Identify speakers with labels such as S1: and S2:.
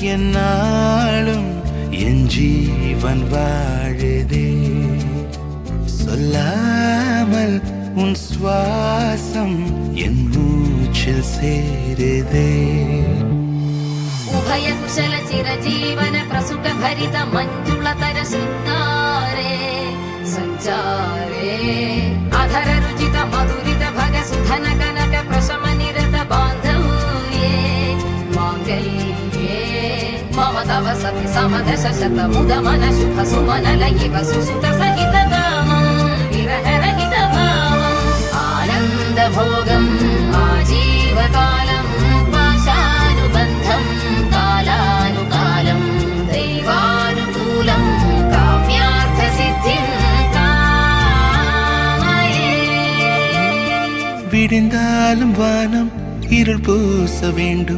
S1: என்னாலும் என் ஜீவன் வாழுதே. சொல்லாமல் உன் சுவாசம் என் மூச்சில் சேருதே.
S2: उभय कुशल चिरजीवन प्रसुख भरित मञ्जुलतर शृङ्गारे सञ्चारे अधर रुचित मधुरित भग सुधन कनक प्रशम निरत बान्धव्ये माङ्गल्ये मम तव सति समदश शत मुद मन शुभ सुमन लयिव सुसुत सहित कामं विरह रहित भावम् आनन्द भोगम् आजीवकालं पाशानुबन्धं कालानुकालं दैवानुकूलं काम्यार्थ सिद्धिं कामये.
S1: விடிந்தாலும் வானம் இருள் பூச வேண்டும்.